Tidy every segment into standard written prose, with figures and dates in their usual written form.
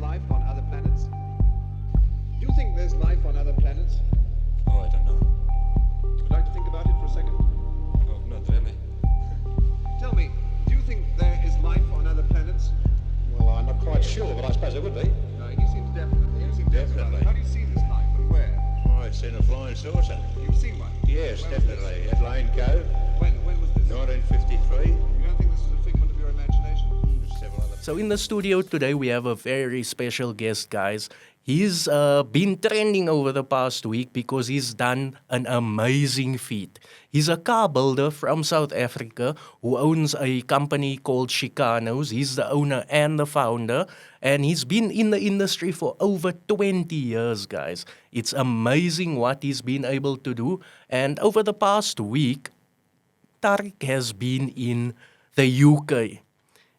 life on other planets? Do you think there's life on other planets? Oh, I don't know. Would you like to think about it for a second? Oh, not really. Tell me, do you think there is life on other planets? Well, I'm not quite sure, but I suppose it would be. No, he seems definitely. You seem definitely. How do you see this life and where? Oh, it's in a flying saucer. You've seen one? Yes, Where was definitely. At Lane Cove, When was this? 1953. You don't think this is a figment of your imagination? Several other. So in the studio today, we have a very special guest, guys. He's been trending over the past week because he's done an amazing feat. He's a car builder from South Africa who owns a company called Chicanos. He's the owner and the founder, and he's been in the industry for over 20 years, guys. It's amazing what he's been able to do. And over the past week, Tariq has been in the UK.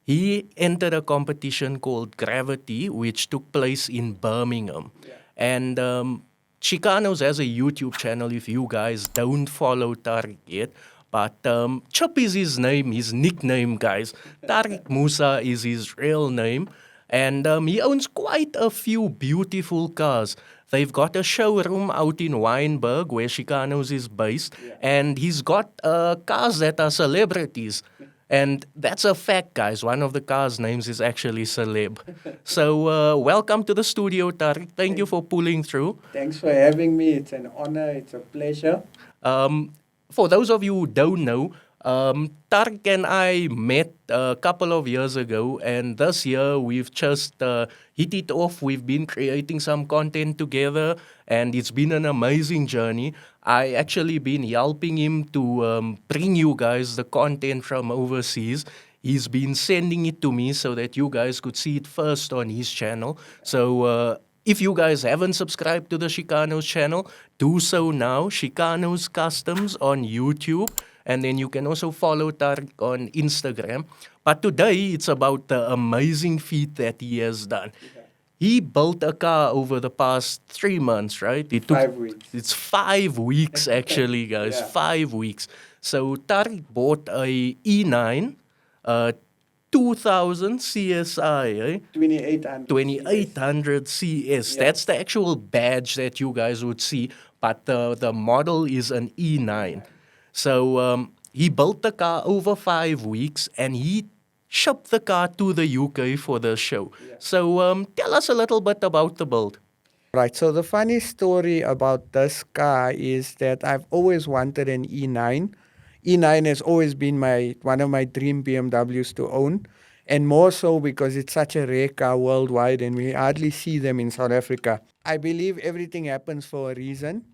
He entered a competition called Gravity, which took place in Birmingham. Yeah. And Chicanos has a YouTube channel if you guys don't follow Tariq yet. But Chip is his name, his nickname, guys. Tariq Moosa is his real name. And he owns quite a few beautiful cars. They've got a showroom out in Wynberg where Chicanos is based. Yeah. And he's got cars that are celebrities. And that's a fact, guys. One of the cars' names is actually Celeb. So welcome to the studio, Tariq. Thank you for pulling through. Thanks for having me. It's an honor. It's a pleasure. For those of you who don't know, Tariq and I met a couple of years ago, and this year we've just hit it off. We've been creating some content together, and it's been an amazing journey. I actually been helping him to bring you guys the content from overseas. He's been sending it to me so that you guys could see it first on his channel. So if you guys haven't subscribed to the Chicanos channel, do so now. Chicanos Customs on YouTube. And then you can also follow Tariq on Instagram. But today, it's about the amazing feat that he has done. Yeah. He built a car over the past 3 months, right? It took 5 weeks. It's 5 weeks, actually, guys. Yeah. 5 weeks. So Tariq bought a E9, 2000 CSI, eh? 2800 CS. Yeah. That's the actual badge that you guys would see. But the model is an E9. So he built the car over 5 weeks, and he shipped the car to the UK for the show. Yeah. So tell us a little bit about the build. Right, so the funny story about this car is that I've always wanted an E9. E9 has always been one of my dream BMWs to own, and more so because it's such a rare car worldwide and we hardly see them in South Africa. I believe everything happens for a reason.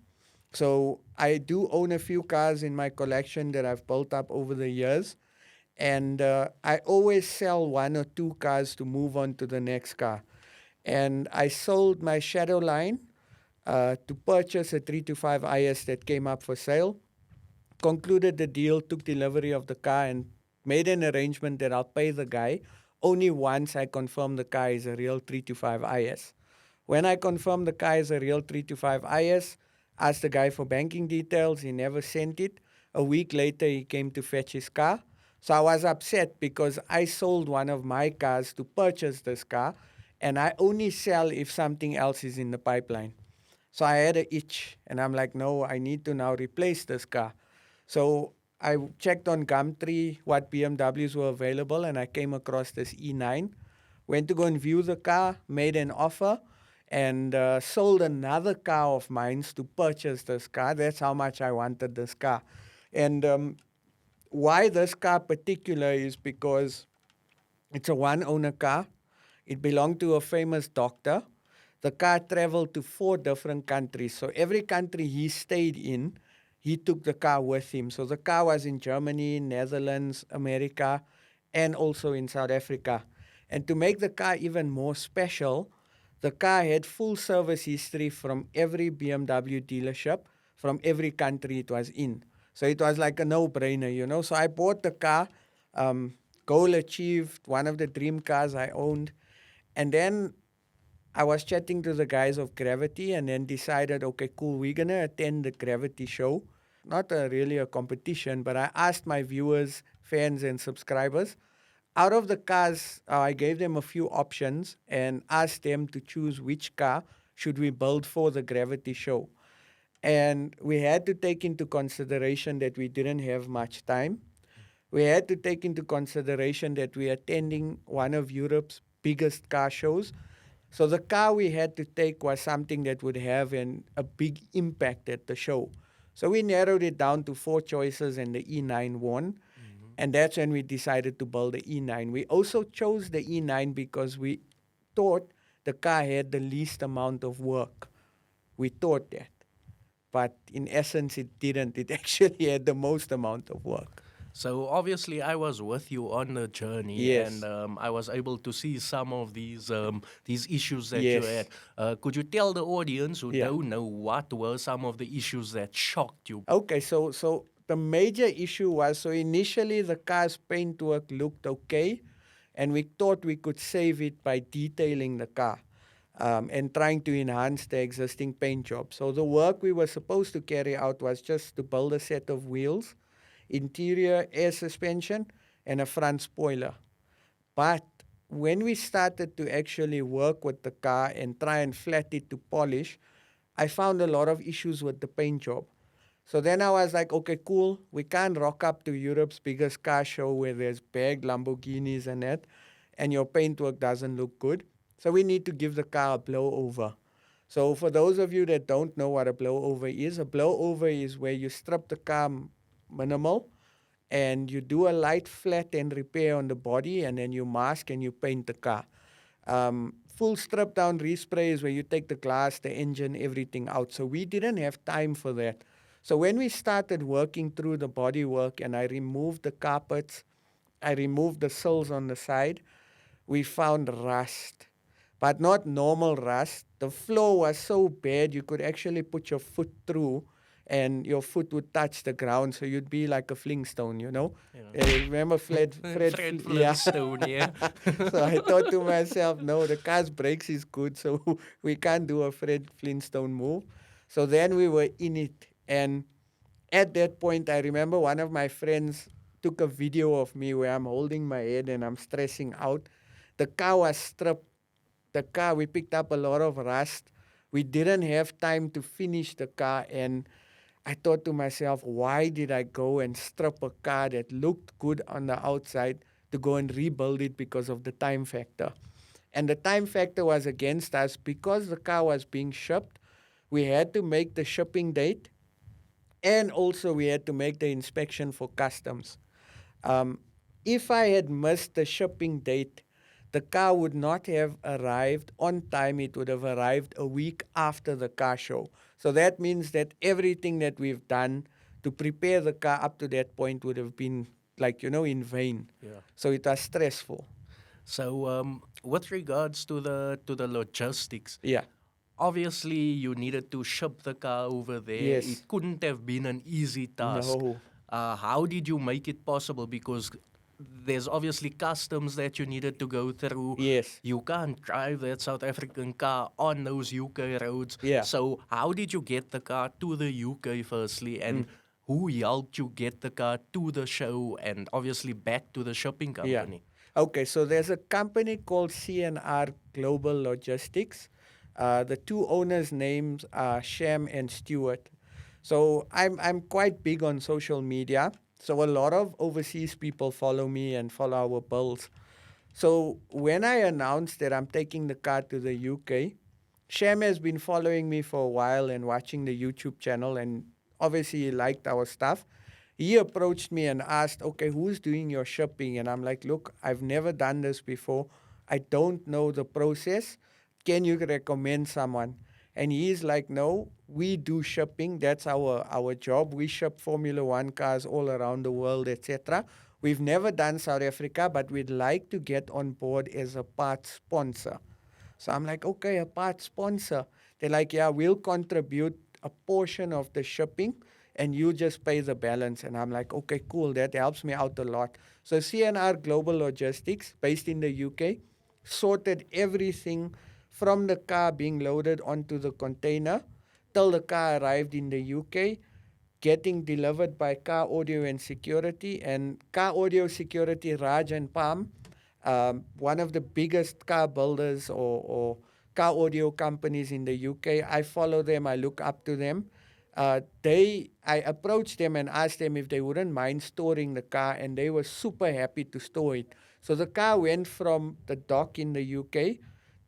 So I do own a few cars in my collection that I've built up over the years. And I always sell 1 or 2 cars to move on to the next car. And I sold my Shadow line to purchase a 325 IS that came up for sale. Concluded the deal, took delivery of the car, and made an arrangement that I'll pay the guy only once I confirm the car is a real 325 IS. When I confirm the car is a real 325 IS, asked the guy for banking details. He never sent it. A week later, he came to fetch his car. So I was upset because I sold one of my cars to purchase this car, and I only sell if something else is in the pipeline. So I had an itch, and I'm like, no, I need to now replace this car. So I checked on Gumtree what BMWs were available, and I came across this E9. Went to go and view the car, made an offer, and sold another car of mine to purchase this car. That's how much I wanted this car. And why this car particular is because it's a one-owner car. It belonged to a famous doctor. The car traveled to 4 different countries. So every country he stayed in, he took the car with him. So the car was in Germany, Netherlands, America, and also in South Africa. And to make the car even more special, the car had full service history from every BMW dealership, from every country it was in. So it was like a no-brainer, you know. So I bought the car, goal achieved, one of the dream cars I owned. And then I was chatting to the guys of Gravity and then decided, okay, cool, we're going to attend the Gravity show. Not really a competition, but I asked my viewers, fans, and subscribers, out of the cars, I gave them a few options and asked them to choose which car should we build for the Gravity show. And we had to take into consideration that we didn't have much time. We had to take into consideration that we are attending one of Europe's biggest car shows. So the car we had to take was something that would have a big impact at the show. So we narrowed it down to 4 choices and the E9 won. And that's when we decided to build the E9. We also chose the E9 because we thought the car had the least amount of work. We thought that. But in essence, it didn't. It actually had the most amount of work. So obviously, I was with you on the journey, Yes. and I was able to see some of these issues that Yes. you had. Could you tell the audience who Yeah. don't know what were some of the issues that shocked you? Okay, so the major issue was, so initially the car's paintwork looked okay, and we thought we could save it by detailing the car and trying to enhance the existing paint job. So the work we were supposed to carry out was just to build a set of wheels, interior air suspension, and a front spoiler. But when we started to actually work with the car and try and flat it to polish, I found a lot of issues with the paint job. So then I was like, okay, cool. We can't rock up to Europe's biggest car show where there's big Lamborghinis and that, and your paintwork doesn't look good. So we need to give the car a blow over. So for those of you that don't know what a blow over is, a blow over is where you strip the car minimal and you do a light flat and repair on the body, and then you mask and you paint the car. Full strip down respray is where you take the glass, the engine, everything out. So we didn't have time for that. So when we started working through the body work and I removed the carpets, I removed the sills on the side, we found rust, but not normal rust. The floor was so bad you could actually put your foot through and your foot would touch the ground, so you'd be like a Flintstone, you know? Remember Fred Fred Flintstone, yeah. So I thought to myself, no, the car's brakes is good, so we can't do a Fred Flintstone move. So then we were in it. And at that point, I remember one of my friends took a video of me where I'm holding my head and I'm stressing out. The car was stripped. The car, we picked up a lot of rust. We didn't have time to finish the car. And I thought to myself, why did I go and strip a car that looked good on the outside to go and rebuild it because of the time factor? And the time factor was against us because the car was being shipped. We had to make the shipping date, and also we had to make the inspection for customs. If I had missed the shipping date, the car would not have arrived on time. It would have arrived a week after the car show. So that means that everything that we've done to prepare the car up to that point would have been in vain. Yeah. So it was stressful. So, with regards to the logistics, Yeah. obviously you needed to ship the car over there. Yes. It couldn't have been an easy task. No. How did you make it possible? Because there's obviously customs that you needed to go through. Yes. You can't drive that South African car on those UK roads. Yeah. So how did you get the car to the UK firstly, and who helped you get the car to the show and obviously back to the shipping company? Yeah. Okay, so there's a company called CNR Global Logistics. The two owners' names are Sham and Stewart. So I'm quite big on social media. So a lot of overseas people follow me and follow our bills. So when I announced that I'm taking the car to the UK, Sham has been following me for a while and watching the YouTube channel, and obviously he liked our stuff. He approached me and asked, okay, who's doing your shipping? And I'm like, look, I've never done this before. I don't know the process. Can you recommend someone? And he's like, no, we do shipping. That's our job. We ship Formula One cars all around the world, etc. We've never done South Africa, but we'd like to get on board as a parts sponsor. So I'm like, okay, a parts sponsor. They're like, yeah, we'll contribute a portion of the shipping and you just pay the balance. And I'm like, okay, cool. That helps me out a lot. So CNR Global Logistics, based in the UK, sorted everything from the car being loaded onto the container till the car arrived in the UK, getting delivered by Car Audio and Security. And Car Audio Security, Raj and Pam, one of the biggest car builders or car audio companies in the UK. I follow them. I look up to them. I approached them and asked them if they wouldn't mind storing the car, and they were super happy to store it. So the car went from the dock in the UK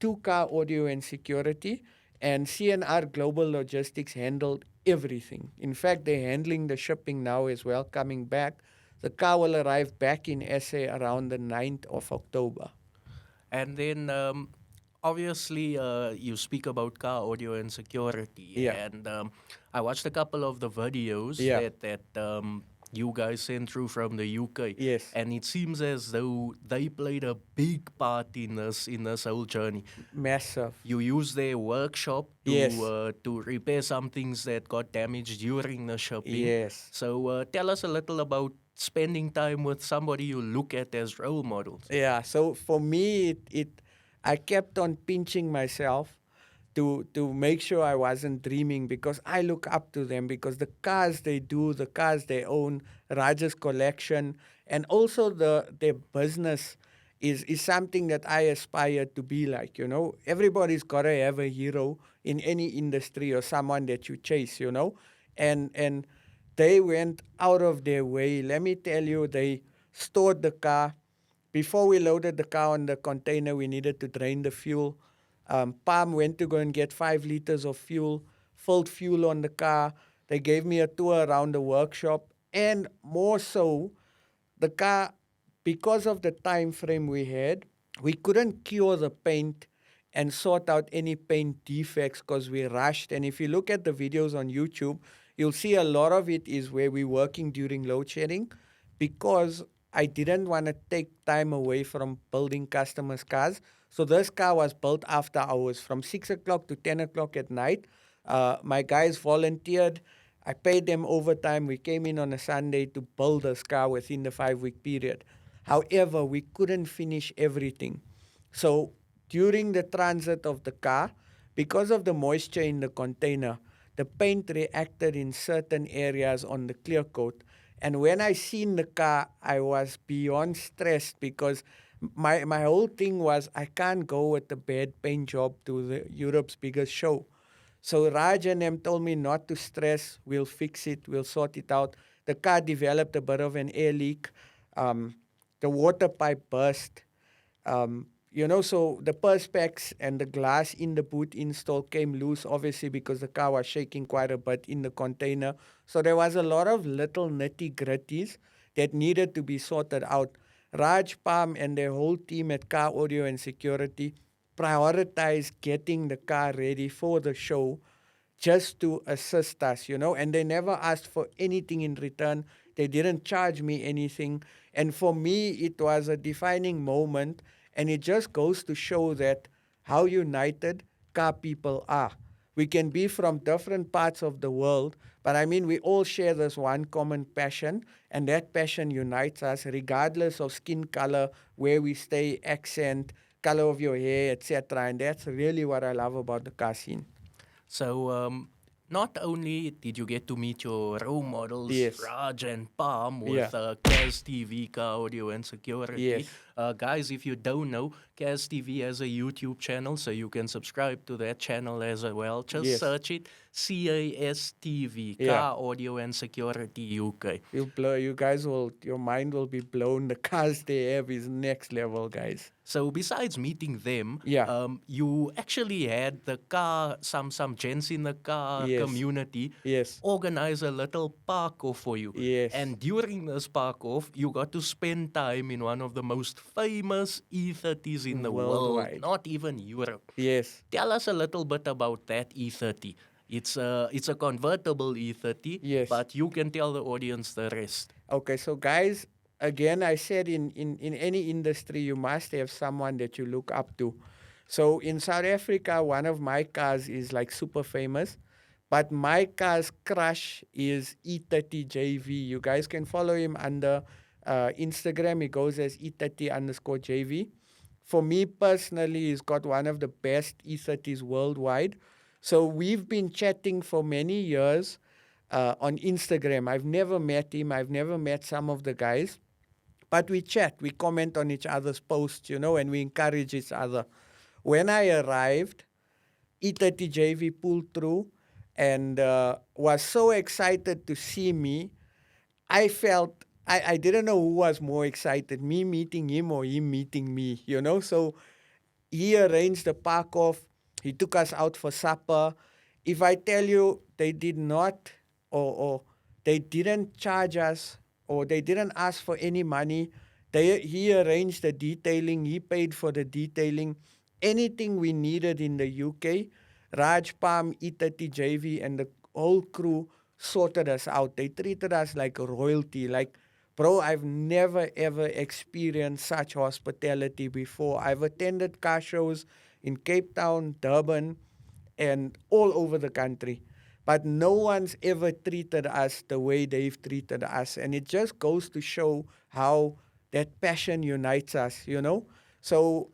to car audio and security, and CNR Global Logistics handled everything. In fact, they're handling the shipping now as well, coming back. The car will arrive back in SA around the 9th of October. And then, obviously, you speak about car audio and security. Yeah. And I watched a couple of the videos Yeah. that you guys sent through from the UK. Yes. And it seems as though they played a big part in this whole journey. Massive. You used their workshop to Yes. To repair some things that got damaged during the shipping. Yes. So tell us a little about spending time with somebody you look at as role models. Yeah. So for me, I kept on pinching myself to make sure I wasn't dreaming, because I look up to them, because the cars they do, the cars they own, Raj's collection, and also their business is something that I aspire to be like. Everybody's got to have a hero in any industry, or someone that you chase, and they went out of their way. Let me tell you, they stored the car. Before we loaded the car on the container, we needed to drain the fuel. Palm went to go and get 5 liters of fuel, filled fuel on the car. They gave me a tour around the workshop. And more so, the car, because of the time frame we had, we couldn't cure the paint and sort out any paint defects because we rushed. And if you look at the videos on YouTube, you'll see a lot of it is where we're working during load shedding, because I didn't want to take time away from building customers' cars. So this car was built after hours, from 6 o'clock to 10 o'clock at night. My guys volunteered. I paid them overtime. We came in on a Sunday to build this car within the 5-week period. However, we couldn't finish everything. So during the transit of the car, because of the moisture in the container, the paint reacted in certain areas on the clear coat. And when I seen the car, I was beyond stressed, because my whole thing was I can't go with a bad paint job to the Europe's biggest show. So Raj and them told me not to stress. We'll fix it. We'll sort it out. The car developed a bit of an air leak. The water pipe burst. So the perspex and the glass in the boot install came loose, obviously, because the car was shaking quite a bit in the container. So there was a lot of little nitty-gritties that needed to be sorted out. Raj, Palm, and their whole team at Car Audio and Security prioritized getting the car ready for the show just to assist us, and they never asked for anything in return. They didn't charge me anything. And for me, it was a defining moment. And it just goes to show that how united car people are. We can be from different parts of the world, but we all share this one common passion, and that passion unites us regardless of skin color, where we stay, accent, color of your hair, etc. And that's really what I love about the car scene. So, not only did you get to meet your role models, Yes. Raj and Palm, with Yeah. Kaz TV, Car Audio and Security. Yes. Guys, if you don't know, Kaz TV has a YouTube channel, so you can subscribe to that channel as well. Just Yes. search it, CAS TV, Yeah. Car Audio and Security UK. Your mind will be blown. The cars they have is next level, guys. So besides meeting them, Yeah. you actually had the car, some gents in the car Yes. community Yes. organize a little park off for you. Yes. And during this park off, you got to spend time in one of the most famous E30s in the world, Worldwide. not even Europe. Yes. Tell us a little bit about that E30. It's a convertible E30, Yes. but you can tell the audience the rest. Okay, so guys, again, I said in any industry, you must have someone that you look up to. So in South Africa, one of my cars is like super famous, but my car's crush is E30JV. You guys can follow him under Instagram. He goes as E30_JV. For me personally, he's got one of the best E30s worldwide. So we've been chatting for many years on Instagram. I've never met him. I've never met some of the guys. But we chat, we comment on each other's posts, and we encourage each other. When I arrived, E30 JV pulled through and was so excited to see me. I felt I didn't know who was more excited, me meeting him or him meeting me. So he arranged the park off. He took us out for supper. If I tell you they did not or they didn't charge us or they didn't ask for any money, he arranged the detailing. He paid for the detailing. Anything we needed in the UK, Raj Palm, E30 JV, and the whole crew sorted us out. They treated us like royalty. Like, bro, I've never ever experienced such hospitality before. I've attended car shows in Cape Town, Durban, and all over the country. But no one's ever treated us the way they've treated us. And it just goes to show how that passion unites us. So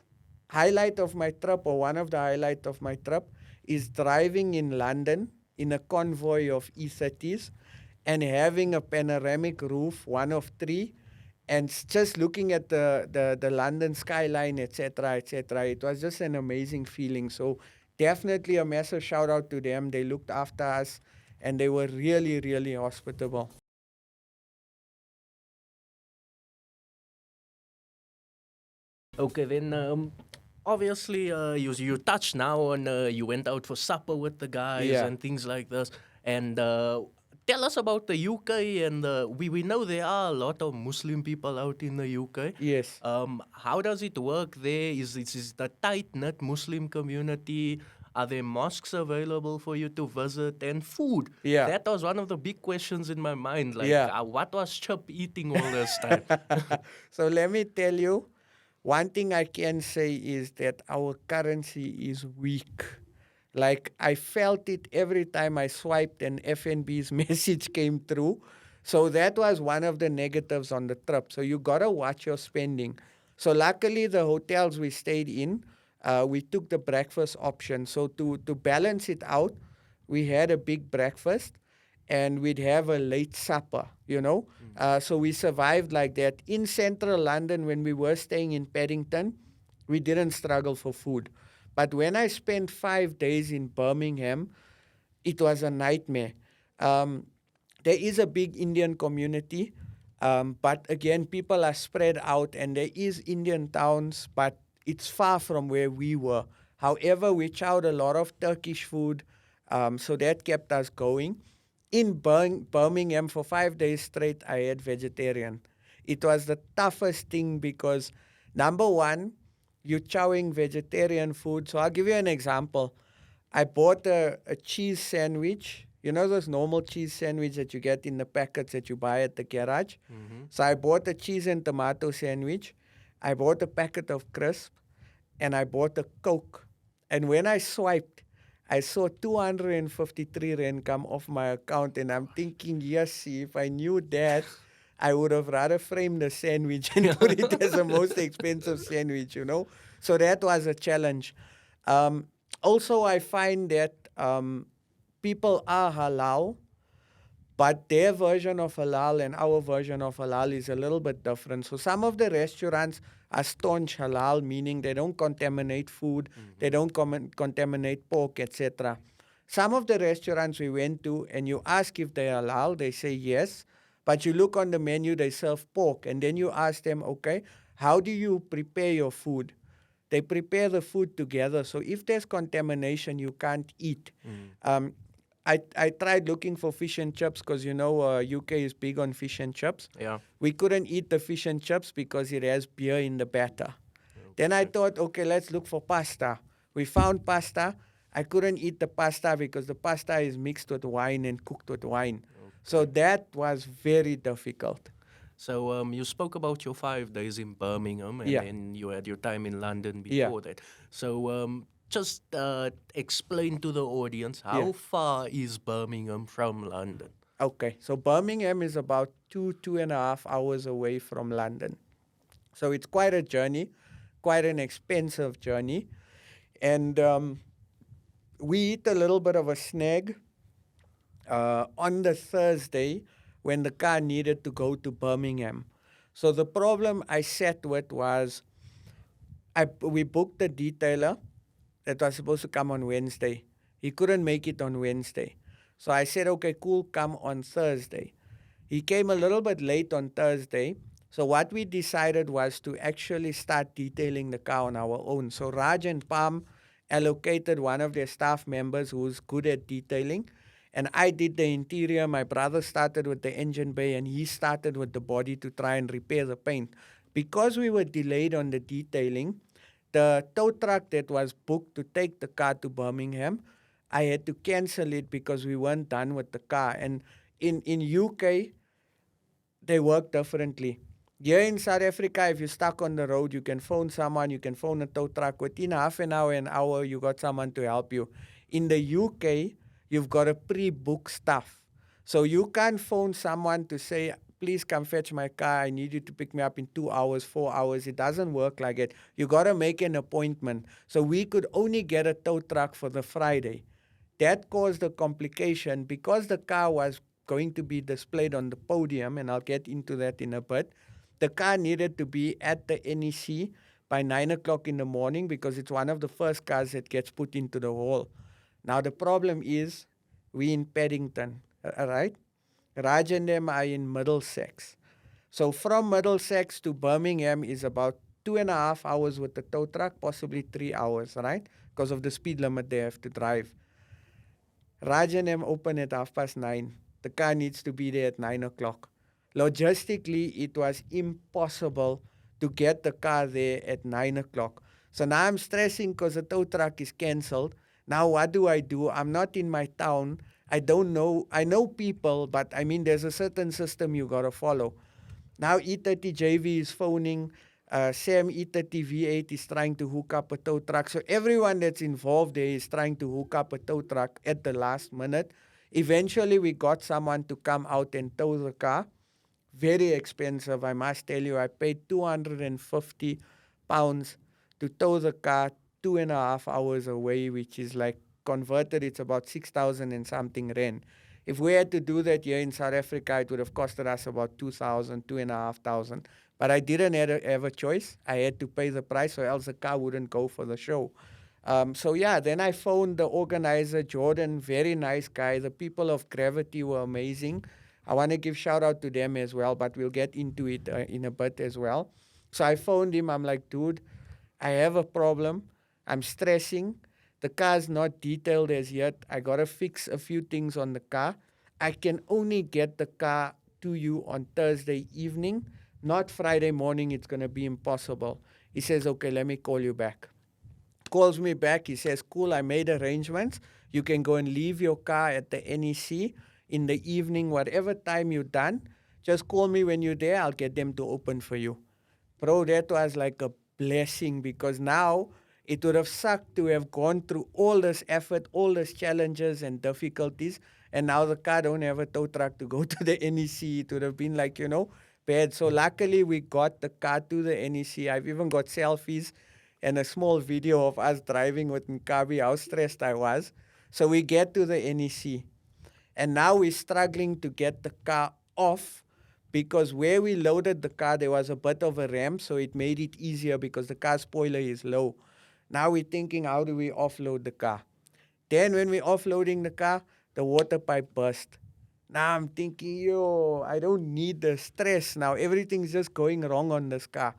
highlight of my trip, or one of the highlights of my trip, is driving in London in a convoy of E30s and having a panoramic roof, one of three, and just looking at the London skyline, etc., etc. It was just an amazing feeling. So definitely a massive shout out to them. They looked after us and they were really, really hospitable. Okay, then obviously you touched now on you went out for supper with the guys Yeah. and things like this. And tell us about the UK. And we know there are a lot of Muslim people out in the UK. Yes. How does it work there? Is the tight knit Muslim community? Are there mosques available for you to visit and food? Yeah. That was one of the big questions in my mind. Like, Yeah. what was Chip eating all this time? So let me tell you, one thing I can say is that our currency is weak. Like, I felt it every time I swiped and FNB's message came through. So that was one of the negatives on the trip. So you gotta watch your spending. So luckily the hotels we stayed in, we took the breakfast option. So to balance it out, we had a big breakfast and we'd have a late supper. So we survived like that. In central London, when we were staying in Paddington, we didn't struggle for food. But when I spent 5 days in Birmingham, it was a nightmare. There is a big Indian community, but again, people are spread out and there is Indian towns, but it's far from where we were. However, we chowed a lot of Turkish food, so that kept us going. In Birmingham, for 5 days straight, I had vegetarian. It was the toughest thing because, number one, you're chowing vegetarian food. So I'll give you an example. I bought a cheese sandwich. You know those normal cheese sandwich that you get in the packets that you buy at the garage? So I bought a cheese and tomato sandwich. I bought a packet of crisp. And I bought a Coke. And when I swiped, I saw 253 Rand come off my account. And I'm thinking, yes, see, if I knew that, I would have rather framed the sandwich and put it as the most expensive sandwich. So that was a challenge. Also, I find that people are halal, but their version of halal and our version of halal is a little bit different. So some of the restaurants are staunch halal, meaning they don't contaminate food, they don't contaminate pork, etc. Some of the restaurants we went to, and you ask if they're halal, they say yes. But you look on the menu, they serve pork. And then you ask them, okay, how do you prepare your food? They prepare the food together. So if there's contamination, you can't eat. I tried looking for fish and chips because, UK is big on fish and chips. Yeah. We couldn't eat the fish and chips because it has beer in the batter. Then I thought, okay, let's look for pasta. We found pasta. I couldn't eat the pasta because the pasta is mixed with wine and cooked with wine. So that was very difficult. So you spoke about your 5 days in Birmingham, and Yeah. then you had your time in London Yeah. before that. So just explain to the audience, how Yeah. far is Birmingham from London? Okay, so Birmingham is about 2.5 hours away from London. So it's quite a journey, quite an expensive journey. And we eat a little bit of a snag on the Thursday when the car needed to go to Birmingham. So the problem I sat with was we booked the detailer that was supposed to come on Wednesday. He couldn't make it on Wednesday. So I said, okay, cool, come on Thursday. He came a little bit late on Thursday. So what we decided was to actually start detailing the car on our own. So Raj and Pam allocated one of their staff members who's good at detailing. And I did the interior. My brother started with the engine bay and he started with the body to try and repair the paint. Because we were delayed on the detailing, the tow truck that was booked to take the car to Birmingham, I had to cancel it because we weren't done with the car. And in UK, they work differently. Here in South Africa, if you're stuck on the road, you can phone someone, you can phone a tow truck. Within half an hour, you got someone to help you. In the UK, you've got to pre-book stuff. So you can't phone someone to say, please come fetch my car. I need you to pick me up in 2 hours, 4 hours. It doesn't work like it. You got to make an appointment. So we could only get a tow truck for the Friday. That caused a complication because the car was going to be displayed on the podium, and I'll get into that in a bit. The car needed to be at the NEC by 9 o'clock in the morning because it's one of the first cars that gets put into the hall. Now, the problem is we in Paddington, right? Raj and them are in Middlesex. So from Middlesex to Birmingham is about 2.5 hours with the tow truck, possibly 3 hours, right? Because of the speed limit they have to drive. Raj and them open at 9:30. The car needs to be there at 9 o'clock. Logistically, it was impossible to get the car there at 9 o'clock. So now I'm stressing because the tow truck is cancelled. Now what do? I'm not in my town. I don't know. I know people, but I mean, there's a certain system you got to follow. Now E30JV is phoning. Sam E30V8 is trying to hook up a tow truck. So everyone that's involved there is trying to hook up a tow truck at the last minute. Eventually, we got someone to come out and tow the car. Very expensive, I must tell you. I paid £250 to tow the car 2.5 hours away, which is like converted, it's about 6,000 and something rand. If we had to do that here in South Africa, it would have costed us about 2,000, 2,500. But I didn't have a choice. I had to pay the price, or else the car wouldn't go for the show. Then I phoned the organizer, Jordan, very nice guy. The people of Gravity were amazing. I want to give shout out to them as well, but we'll get into it in a bit as well. So I phoned him. I'm like, dude, I have a problem. I'm stressing. The car's not detailed as yet. I got to fix a few things on the car. I can only get the car to you on Thursday evening, not Friday morning. It's going to be impossible. He says, okay, let me call you back. Calls me back. He says, cool, I made arrangements. You can go and leave your car at the NEC in the evening, whatever time you're done. Just call me when you're there. I'll get them to open for you. Bro, that was like a blessing, because now it would have sucked to have gone through all this effort, all these challenges and difficulties, and now the car don't have a tow truck to go to the NEC. It would have been like, bad. So luckily we got the car to the NEC. I've even got selfies and a small video of us driving with Nkabi, how stressed I was. So we get to the NEC. And now we're struggling to get the car off, because where we loaded the car, there was a bit of a ramp, so it made it easier because the car spoiler is low. Now we're thinking, how do we offload the car? Then when we're offloading the car, the water pipe burst. Now I'm thinking, I don't need the stress now. Everything's just going wrong on this car.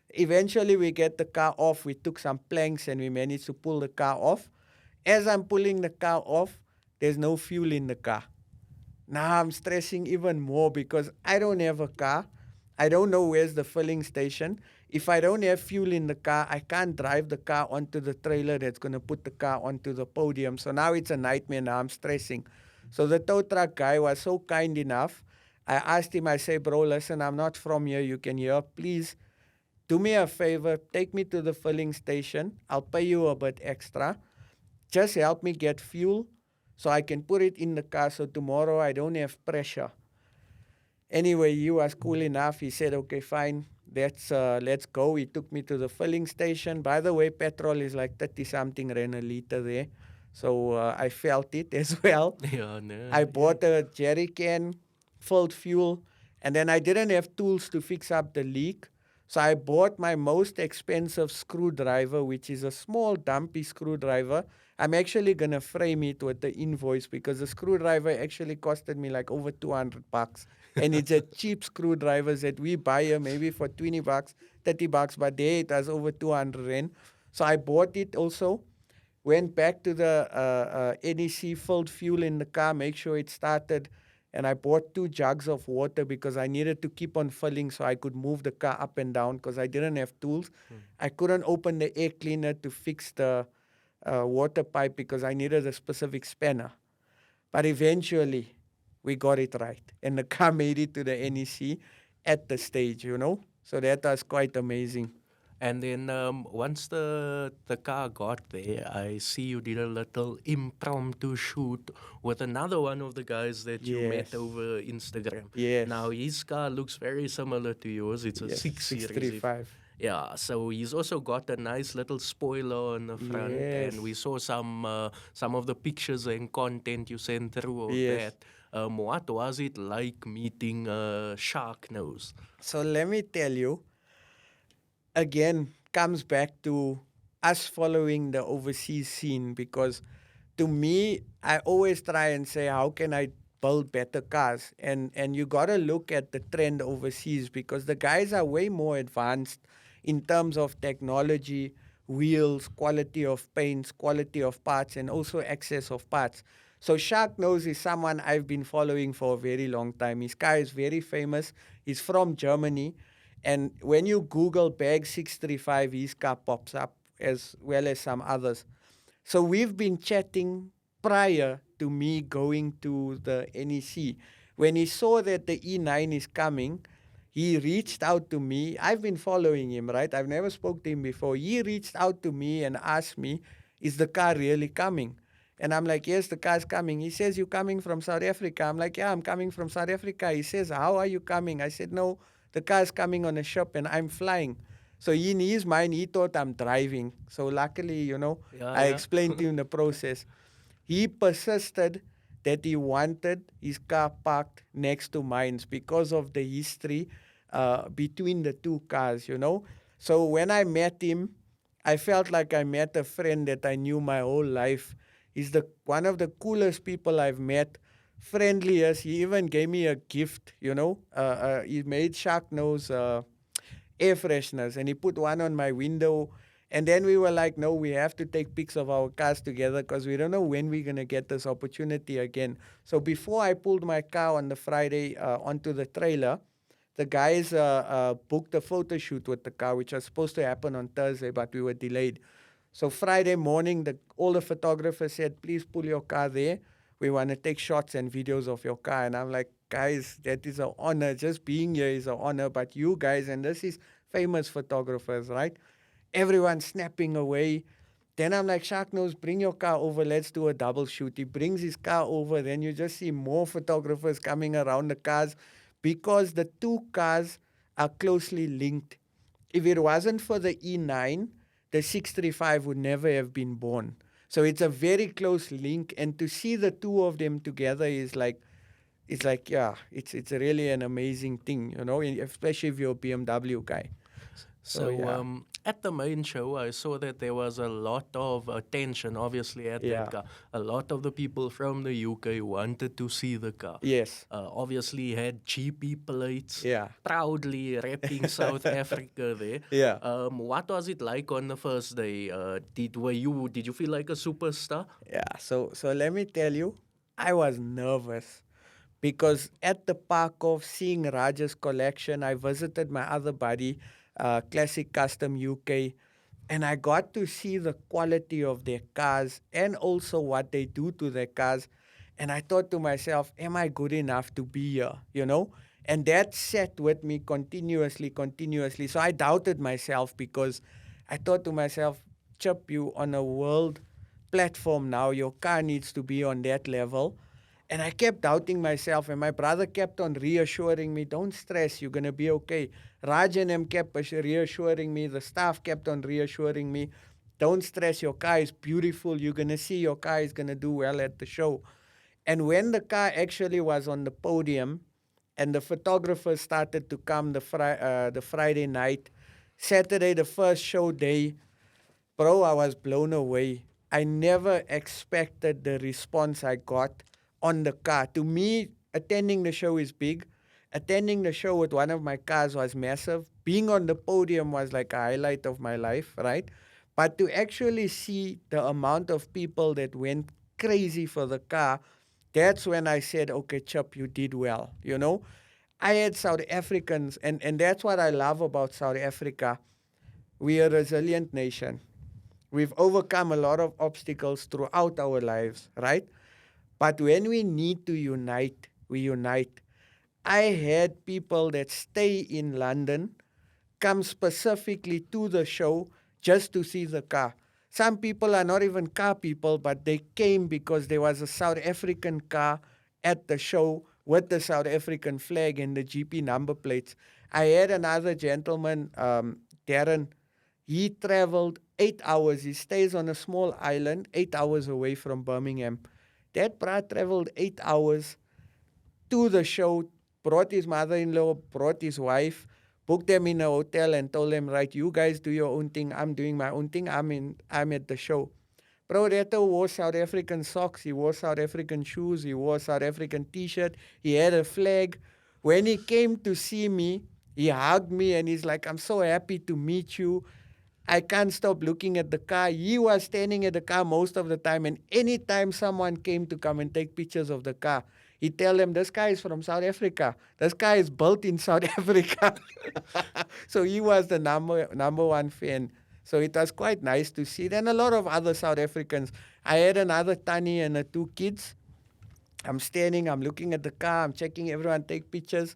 Eventually we get the car off. We took some planks and we managed to pull the car off. As I'm pulling the car off, there's no fuel in the car. Now I'm stressing even more because I don't have a car. I don't know where's the filling station. If I don't have fuel in the car, I can't drive the car onto the trailer that's going to put the car onto the podium. So now it's a nightmare. Now I'm stressing. So the tow truck guy was so kind enough. I asked him, I say, bro, listen, I'm not from here. You can hear. Please do me a favor. Take me to the filling station. I'll pay you a bit extra. Just help me get fuel so I can put it in the car so tomorrow I don't have pressure. Anyway, he was cool enough. He said, okay, fine, let's go. He took me to the filling station. By the way, petrol is like 30-something rand a liter there. So I felt it as well. Yeah, no. I bought a jerry can, filled fuel, And then I didn't have tools to fix up the leak. So I bought my most expensive screwdriver, which is a small dumpy screwdriver. I'm actually going to frame it with the invoice because the screwdriver actually costed me like over $200. And it's a cheap screwdrivers that we buy here maybe for $20, $30, but there it was over 200 Rand. So I bought it also. Went back to the NEC, filled fuel in the car, make sure it started, and I bought 2 jugs of water because I needed to keep on filling so I could move the car up and down because I didn't have tools. I couldn't open the air cleaner to fix the water pipe because I needed a specific spanner. But eventually, we got it right, and the car made it to the NEC at the stage, So that was quite amazing. And then once the car got there, I see you did a little impromptu shoot with another one of the guys that you met Yes. over Instagram. Yes. Now his car looks very similar to yours. It's a Yes, 6 series. 635. Yeah, so he's also got a nice little spoiler on the front, Yes. and we saw some of the pictures and content you sent through of Yes. that. What was it like meeting Shark Nose? So let me tell you, again, comes back to us following the overseas scene because to me, I always try and say, how can I build better cars? And you got to look at the trend overseas because the guys are way more advanced in terms of technology, wheels, quality of paints, quality of parts, and also access of parts. So Shark Nose is someone I've been following for a very long time. His car is very famous. He's from Germany. And when you Google Bag 635, his car pops up as well as some others. So we've been chatting prior to me going to the NEC. When he saw that the E9 is coming, he reached out to me. I've been following him, right? I've never spoke to him before. He reached out to me and asked me, is the car really coming? And I'm like, yes, the car's coming. He says, you coming from South Africa? I'm like, yeah, I'm coming from South Africa. He says, how are you coming? I said, no, the car's coming on a ship and I'm flying. So in his mind, he thought I'm driving. So luckily, I explained to him the process. He persisted that he wanted his car parked next to mine because of the history between the two cars, So when I met him, I felt like I met a friend that I knew my whole life. He's one of the coolest people I've met, friendliest. He even gave me a gift, he made Shark Nose air fresheners and he put one on my window. And then we were like, no, we have to take pics of our cars together because we don't know when we're going to get this opportunity again. So before I pulled my car on the Friday onto the trailer, the guys booked a photo shoot with the car, which was supposed to happen on Thursday, but we were delayed. So Friday morning, all the photographers said, please pull your car there. We want to take shots and videos of your car. And I'm like, guys, that is an honor. Just being here is an honor. But you guys, and this is famous photographers, right? Everyone snapping away. Then I'm like, Shark Nose, bring your car over. Let's do a double shoot. He brings his car over. Then you just see more photographers coming around the cars because the two cars are closely linked. If it wasn't for the E9, the 635 would never have been born. So it's a very close link. And to see the two of them together is like, it's really an amazing thing, especially if you're a BMW guy. So at the main show, I saw that there was a lot of attention, obviously, at that car. A lot of the people from the UK wanted to see the car. Yes. Obviously, had GP plates, Yeah. proudly repping South Africa there. Yeah. What was it like on the first day? Did you feel like a superstar? Yeah, so let me tell you, I was nervous because at the park of seeing Raj's collection, I visited my other buddy, Classic Custom UK, and I got to see the quality of their cars and also what they do to their cars. And I thought to myself, am I good enough to be here, And that sat with me continuously. So I doubted myself because I thought to myself, Chip, you on a world platform now, your car needs to be on that level. And I kept doubting myself, and my brother kept on reassuring me, don't stress, you're going to be okay. Raj and him kept reassuring me, the staff kept on reassuring me, don't stress, your car is beautiful, you're going to see your car is going to do well at the show. And when the car actually was on the podium, and the photographers started to come the Friday night. Saturday, the first show day, bro, I was blown away. I never expected the response I got on the car. To me, attending the show is big. Attending the show with one of my cars was massive. Being on the podium was like a highlight of my life, right? But to actually see the amount of people that went crazy for the car, that's when I said, okay, Chip, you did well, you know? I had South Africans, and that's what I love about South Africa. We are a resilient nation. We've overcome a lot of obstacles throughout our lives, right? But when we need to unite, we unite. I had people that stay in London come specifically to the show just to see the car. Some people are not even car people, but they came because there was a South African car at the show with the South African flag and the GP number plates. I had another gentleman, Darren. He traveled 8 hours. He stays on a small island 8 hours away from Birmingham. That brat traveled 8 hours to the show, brought his mother-in-law, brought his wife, booked them in a hotel and told them, right, you guys do your own thing, I'm doing my own thing, I'm at the show. Bro Reto wore South African socks, he wore South African shoes, he wore South African t-shirt, he had a flag. When he came to see me, he hugged me and he's like, I'm so happy to meet you. I can't stop looking at the car. He was standing at the car most of the time, and anytime someone came to come and take pictures of the car, he'd tell them, this guy is from South Africa. This guy is built in South Africa. So he was the number one fan. So it was quite nice to see. Then a lot of other South Africans. I had another Tani and 2 kids. I'm standing, I'm looking at the car, I'm checking everyone take pictures.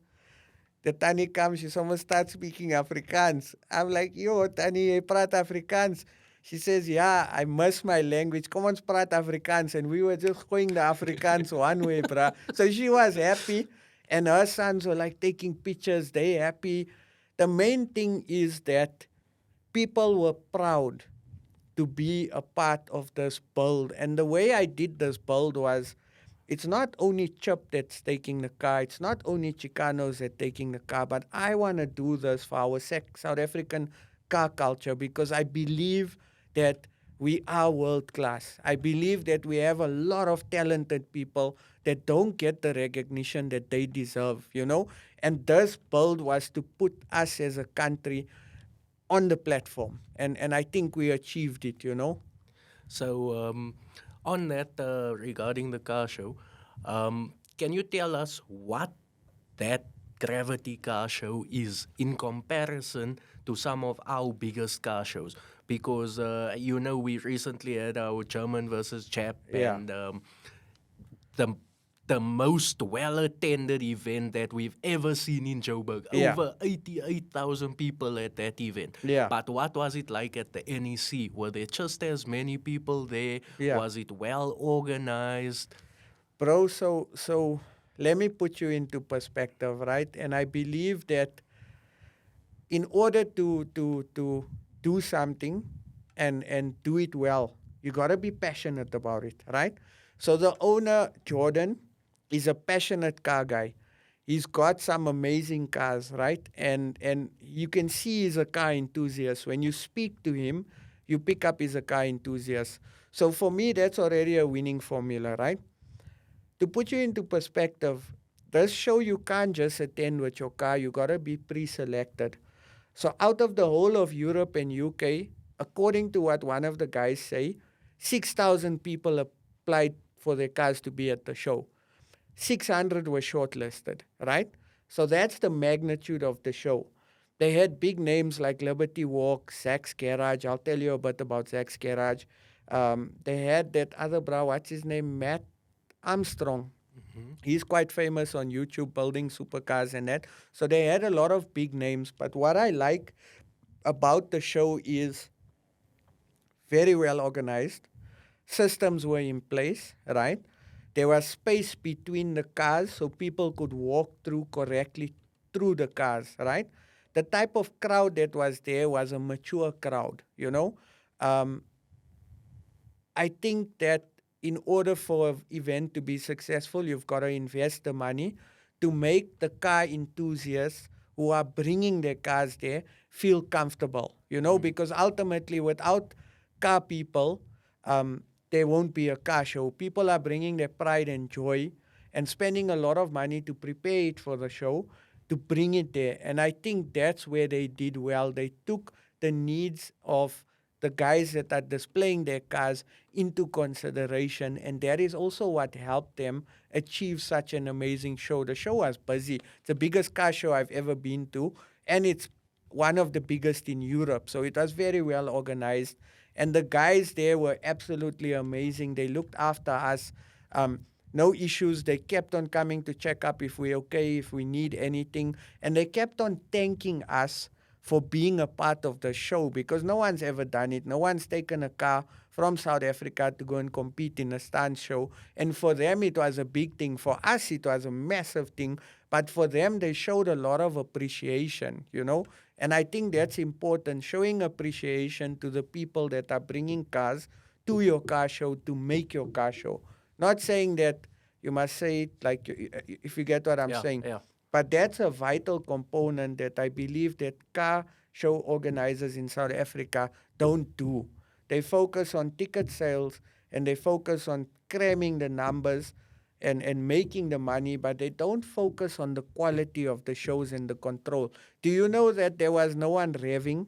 The Tannie comes, she almost starts speaking Afrikaans. I'm like, yo, Tannie, jy praat Afrikaans. She says, yeah, I miss my language. Come on, praat Afrikaans. And we were just going the Afrikaans one way, bruh. So she was happy. And her sons were like taking pictures. They happy. The main thing is that people were proud to be a part of this build. And the way I did this build was, it's not only Chip that's taking the car, it's not only Chicanos that's taking the car, but I want to do this for our South African car culture because I believe that we are world class. I believe that we have a lot of talented people that don't get the recognition that they deserve, you know? And this build was to put us as a country on the platform. And I think we achieved it, you know? So, on that, regarding the car show, can you tell us what that Gravity car show is in comparison to some of our biggest car shows? Because, we recently had our German versus Jap, Yeah. and the most well-attended event that we've ever seen in Joburg. Yeah. Over 88,000 people at that event. Yeah. But what was it like at the NEC? Were there just as many people there? Yeah. Was it well organized? Bro, so let me put you into perspective, right? And I believe that in order to do something and do it well, you got to be passionate about it, right? So the owner, Jordan, is a passionate car guy. He's got some amazing cars, right? And you can see he's a car enthusiast. When you speak to him, you pick up he's a car enthusiast. So for me, that's already a winning formula, right? To put you into perspective, this show you can't just attend with your car. You got to be pre-selected. So out of the whole of Europe and UK, according to what one of the guys say, 6,000 people applied for their cars to be at the show. 600 were shortlisted, right? So that's the magnitude of the show. They had big names like Liberty Walk, Zach's Garage. I'll tell you a bit about Zach's Garage. They had that other bro, what's his name? Matt Armstrong. He's quite famous on YouTube building supercars and that. So they had a lot of big names. But what I like about the show is very well organized. Systems were in place, right? There was space between the cars so people could walk through correctly through the cars, right? The type of crowd that was there was a mature crowd, you know? I think that in order for an event to be successful, you've got to invest the money to make the car enthusiasts who are bringing their cars there feel comfortable, because ultimately without car people, there won't be a car show. People are bringing their pride and joy and spending a lot of money to prepare it for the show, to bring it there. And I think that's where they did well. They took the needs of the guys that are displaying their cars into consideration, and that is also what helped them achieve such an amazing show. The show was busy. It's the biggest car show I've ever been to, and it's one of the biggest in Europe. So it was very well organized, and the guys there were absolutely amazing. They looked after us. No issues. They kept on coming to check up if we're okay, if we need anything, and they kept on thanking us for being a part of the show, because no one's ever done it. No one's taken a car from South Africa to go and compete in a stunt show. And for them, it was a big thing. For us, it was a massive thing. But for them, they showed a lot of appreciation, And I think that's important, showing appreciation to the people that are bringing cars to your car show to make your car show. Not saying that you must say it like, if you get what I'm saying. Yeah. But that's a vital component that I believe that car show organizers in South Africa don't do. They focus on ticket sales and they focus on cramming the numbers and making the money, but they don't focus on the quality of the shows and the control. Do you know that there was no one revving?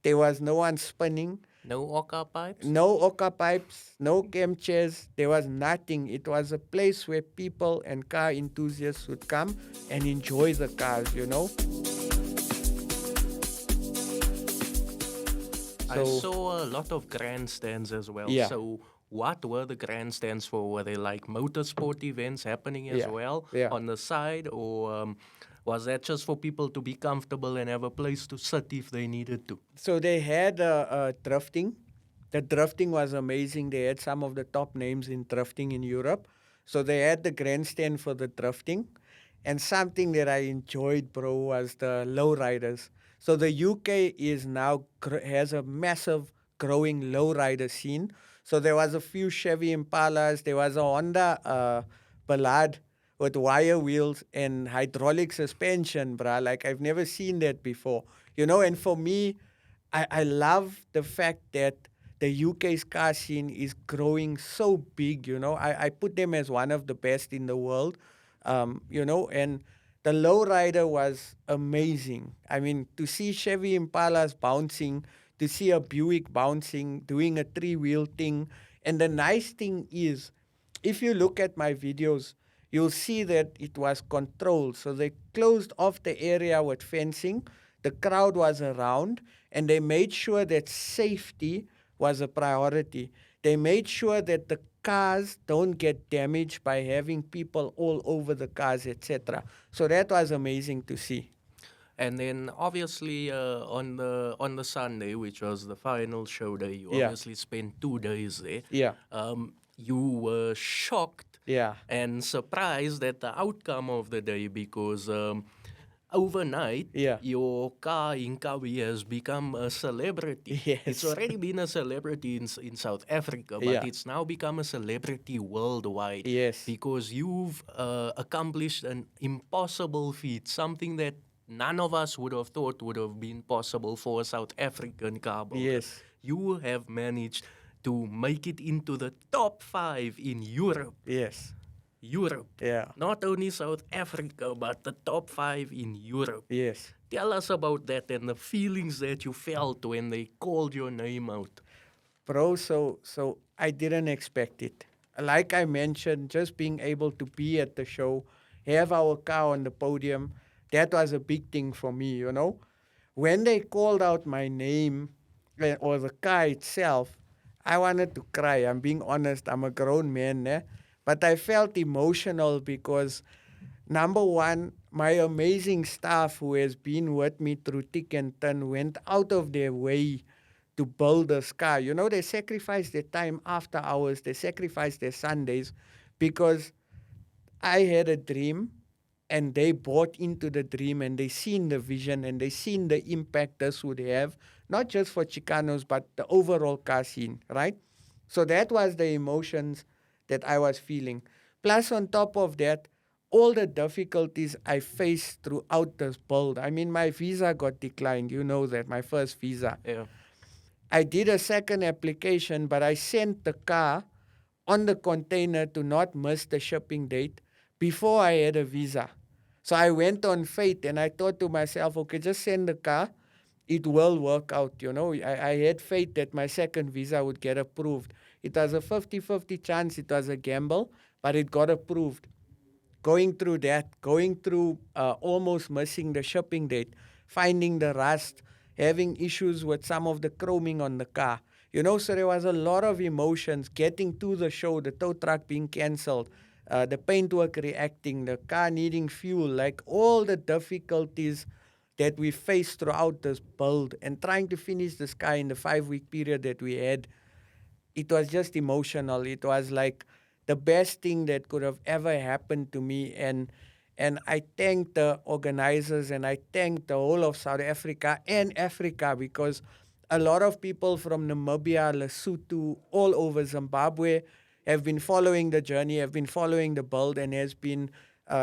There was no one spinning. No Oka pipes? No Oka pipes, no cam chairs, there was nothing. It was a place where people and car enthusiasts would come and enjoy the cars, I saw a lot of grandstands as well. Yeah. So what were the grandstands for? Were they like motorsport events happening as Yeah. well Yeah. on the side? Or was that just for people to be comfortable and have a place to sit if they needed to? So they had drifting. The drifting was amazing. They had some of the top names in drifting in Europe. So they had the grandstand for the drifting. And something that I enjoyed, bro, was the lowriders. So the UK is now has a massive growing lowrider scene. So there was a few Chevy Impalas. There was a Honda Ballad with wire wheels and hydraulic suspension, bruh. Like, I've never seen that before. And for me, I love the fact that the UK's car scene is growing so big, I put them as one of the best in the world, and the lowrider was amazing. I mean, to see Chevy Impalas bouncing, to see a Buick bouncing, doing a three-wheel thing. And the nice thing is, if you look at my videos, you'll see that it was controlled. So they closed off the area with fencing. The crowd was around, and they made sure that safety was a priority. They made sure that the cars don't get damaged by having people all over the cars, etc. So that was amazing to see. And then obviously on the Sunday, which was the final show day, you Yeah. obviously spent 2 days there. Yeah. You were shocked Yeah. and surprised at the outcome of the day because overnight, Yeah. your car Nkabi has become a celebrity. Yes. It's already been a celebrity in South Africa, but Yeah. it's now become a celebrity worldwide. Yes. Because you've accomplished an impossible feat, something that none of us would have thought would have been possible for a South African car builder. Yes. You have managed to make it into the top 5 in Europe. Yes. Europe. Yeah. Not only South Africa, but the top 5 in Europe. Yes. Tell us about that and the feelings that you felt when they called your name out. Bro, so I didn't expect it. Like I mentioned, just being able to be at the show, have our car on the podium, that was a big thing for me, When they called out my name or the car itself, I wanted to cry. I'm being honest. I'm a grown man, but I felt emotional because, number one, my amazing staff who has been with me through thick and thin went out of their way to build this car. They sacrificed their time after hours. They sacrificed their Sundays because I had a dream and they bought into the dream and they seen the vision and they seen the impact this would have, not just for Chicanos, but the overall car scene, right? So that was the emotions that I was feeling. Plus, on top of that, all the difficulties I faced throughout this build. I mean, my visa got declined. You know that, my first visa. Yeah. I did a second application, but I sent the car on the container to not miss the shipping date before I had a visa. So I went on faith and I thought to myself, okay, just send the car. It will work out. I had faith that my second visa would get approved. It was a 50-50 chance. It was a gamble, but it got approved. Going through that, going through almost missing the shipping date, finding the rust, having issues with some of the chroming on the car. So there was a lot of emotions getting to the show, the tow truck being cancelled, the paintwork reacting, the car needing fuel, like all the difficulties that we faced throughout this build and trying to finish this car in the 5-week period that we had. It was just emotional. It was like the best thing that could have ever happened to me. And I thank the organizers and I thank the whole of South Africa and Africa, because a lot of people from Namibia, Lesotho, all over Zimbabwe have been following the journey, have been following the build, and has been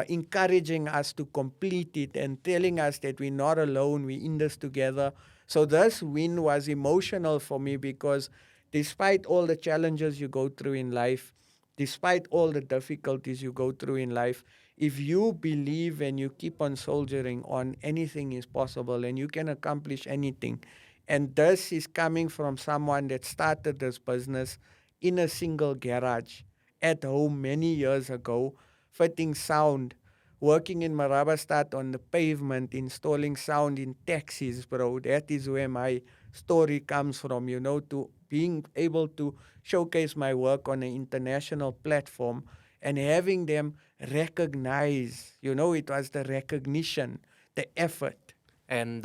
encouraging us to complete it and telling us that we're not alone, we're in this together. So this win was emotional for me, because despite all the challenges you go through in life, despite all the difficulties you go through in life, if you believe and you keep on soldiering on, anything is possible and you can accomplish anything. And this is coming from someone that started this business in a single garage at home many years ago, fitting sound, working in Marabastad on the pavement, installing sound in taxis, bro. That is where my story comes from, to being able to showcase my work on an international platform and having them recognize, it was the recognition, the effort. And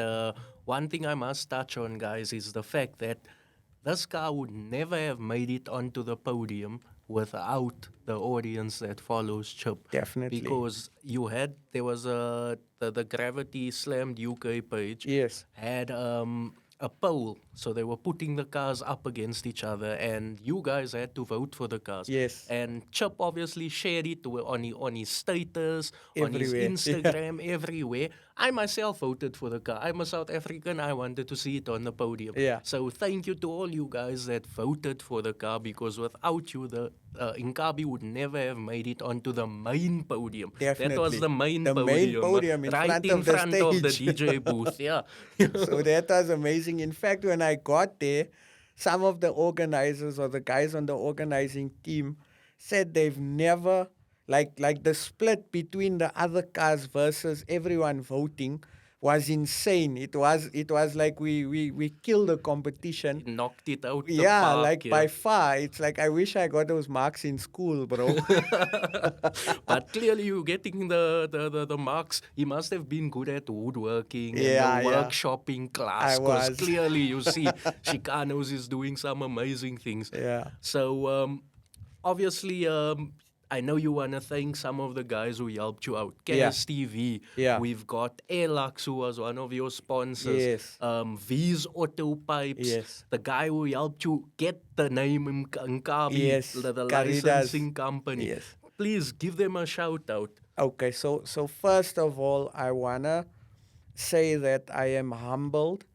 one thing I must touch on, guys, is the fact that this car would never have made it onto the podium without the audience that follows Chip. Definitely. Because there was the Gravity Slammed UK page. Yes. Had a poll. So they were putting the cars up against each other, and you guys had to vote for the cars. Yes. And Chip obviously shared it on his status, on his Everywhere. Instagram, everywhere. I myself voted for the car. I'm a South African. I wanted to see it on the podium. Yeah. So thank you to all you guys that voted for the car, because without you, the Nkabi would never have made it onto the main podium. Definitely. That was the main The podium. main podium in right front in of the front of the stage. DJ booth. Yeah. So that was amazing. In fact, when I got there, some of the organizers or the guys on the organizing team said they've never, like the split between the other cars versus everyone voting was insane. It was like we killed the competition. Knocked it out the Yeah, park, like yeah. by far. It's like I wish I got those marks in school, bro. But clearly you getting the marks. He must have been good at woodworking Yeah, and the yeah. workshopping class. I Because was. clearly you see Chicanos is doing some amazing things. Yeah. So obviously I know you want to thank some of the guys who helped you out. Yeah. KS TV. Yeah. We've got Airlux, who was one of your sponsors. Yes. V's Auto Pipes. Yes. The guy who helped you get the name Nkabi, Yes. the Caritas. licensing company. Yes. Please give them a shout out. Okay, so first of all, I wanna say that I am humbled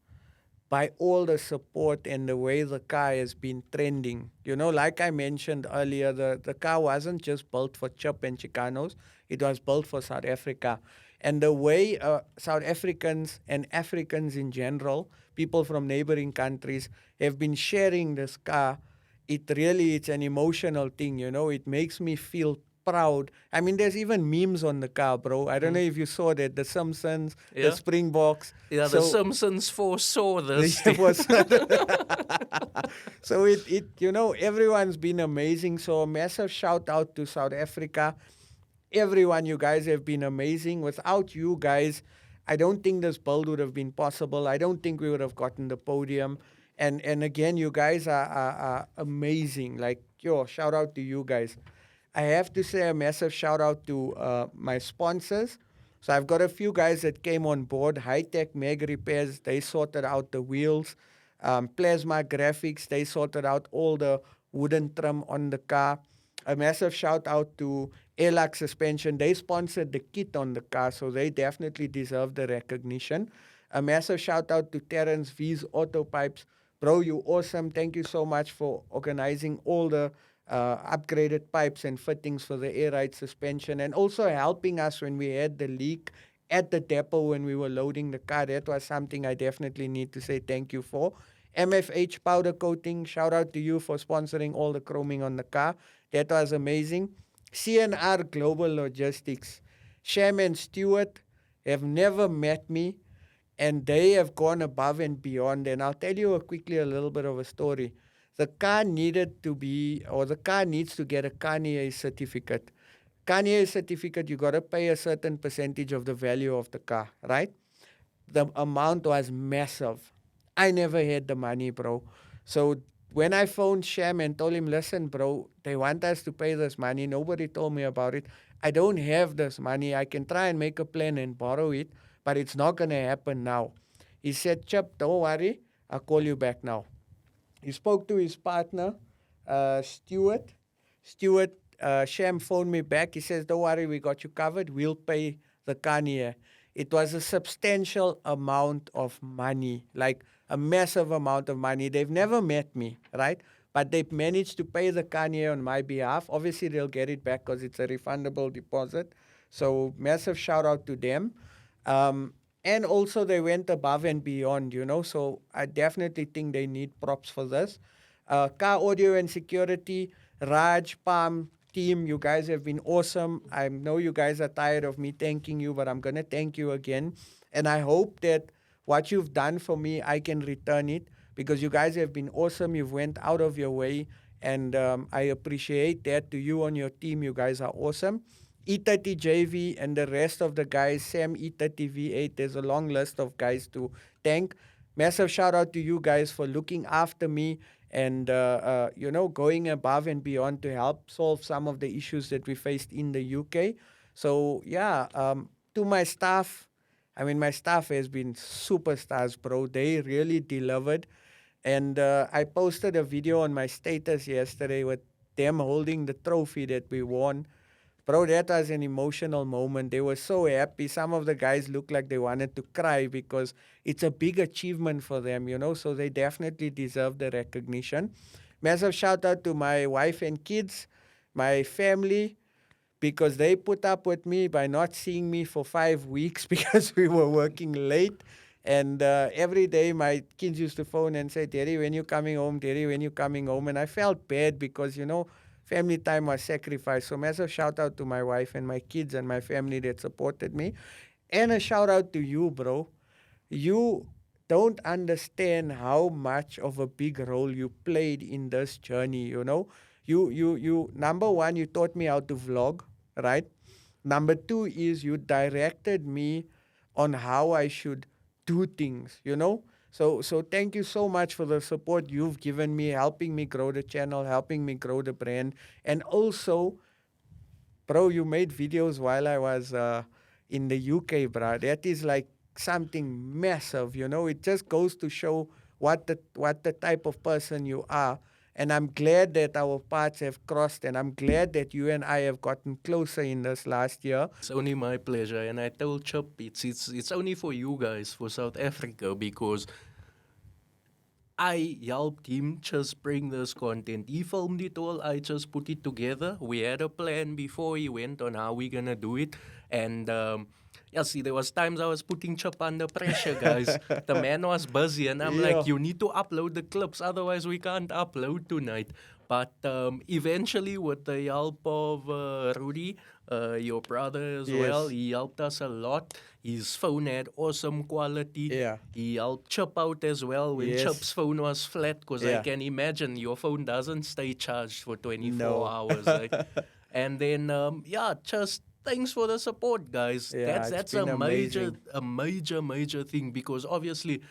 by all the support and the way the car has been trending. Like I mentioned earlier, the car wasn't just built for Chip and Chicanos, it was built for South Africa. And the way South Africans and Africans in general, people from neighboring countries, have been sharing this car, it's an emotional thing, It makes me feel proud. I mean, there's even memes on the car, bro. I don't know if you saw that. The Simpsons, Yeah. the Springboks. Yeah, the Simpsons foresaw this. It was so everyone's been amazing. So a massive shout out to South Africa. Everyone, you guys have been amazing. Without you guys, I don't think this build would have been possible. I don't think we would have gotten the podium. And again, you guys are amazing. Like, shout out to you guys. I have to say a massive shout out to my sponsors. So I've got a few guys that came on board. High Tech Mag Repairs, they sorted out the wheels. Plasma Graphics, they sorted out all the wooden trim on the car. A massive shout out to Elak Suspension. They sponsored the kit on the car, so they definitely deserve the recognition. A massive shout out to Terrence V's Auto Pipes. Bro, you awesome. Thank you so much for organizing all the upgraded pipes and fittings for the air ride suspension, and also helping us when we had the leak at the depot when we were loading the car. That was something I definitely need to say thank you for. MFH Powder Coating, shout out to you for sponsoring all the chroming on the car. That was amazing. CNR Global Logistics, Sham and Stewart have never met me, and they have gone above and beyond. And I'll tell you quickly a little bit of a story. The car needed to be, or the car needs to get a Kanye certificate. Kanye certificate, you got to pay a certain percentage of the value of the car, right? The amount was massive. I never had the money, bro. So when I phoned Sham and told him, listen, bro, they want us to pay this money. Nobody told me about it. I don't have this money. I can try and make a plan and borrow it, but it's not going to happen now. He said, Chip, don't worry. I'll call you back now. He spoke to his partner, Stuart. Sham phoned me back. He says, don't worry, we got you covered. We'll pay the Kanye. It was a substantial amount of money, like a massive amount of money. They've never met me, right? But they've managed to pay the Kanye on my behalf. Obviously, they'll get it back because it's a refundable deposit. So massive shout out to them. And also they went above and beyond, so I definitely think they need props for this. Car audio and security, Raj, Palm, team, you guys have been awesome. I know you guys are tired of me thanking you, but I'm going to thank you again. And I hope that what you've done for me, I can return it, because you guys have been awesome. You've went out of your way, and I appreciate that. To you and your team, you guys are awesome. E30 JV and the rest of the guys, Sam E30 V8, there's a long list of guys to thank. Massive shout out to you guys for looking after me and, going above and beyond to help solve some of the issues that we faced in the UK. So, to my staff, my staff has been superstars, bro. They really delivered. And I posted a video on my status yesterday with them holding the trophy that we won. Bro, that was an emotional moment. They were so happy. Some of the guys looked like they wanted to cry because it's a big achievement for them, so they definitely deserve the recognition. Massive shout out to my wife and kids, my family, because they put up with me by not seeing me for 5 weeks because we were working late. And every day my kids used to phone and say, Daddy, when you coming home? Daddy, when you coming home? And I felt bad because, family time was sacrificed. So massive shout out to my wife and my kids and my family that supported me. And a shout out to you, bro. You don't understand how much of a big role you played in this journey, You number one, you taught me how to vlog, right? Number two is you directed me on how I should do things, So thank you so much for the support you've given me, helping me grow the channel, helping me grow the brand. And also, bro, you made videos while I was in the UK, bro. That is like something massive, It just goes to show what the type of person you are. And I'm glad that our paths have crossed, and I'm glad that you and I have gotten closer in this last year. It's only my pleasure, and I told Chip it's only for you guys, for South Africa, because I helped him just bring this content. He filmed it all, I just put it together. We had a plan before he went on how we're gonna do it. And there was times I was putting Chip under pressure, guys. The man was busy, and I'm like, you need to upload the clips, otherwise we can't upload tonight. But eventually, with the help of Rudy, your brother as well, he helped us a lot. His phone had awesome quality. Yeah. He helped Chip out as well when Chip's phone was flat, because I can imagine your phone doesn't stay charged for 24 hours. Right? And then, just thanks for the support, guys. That's a major thing, because obviously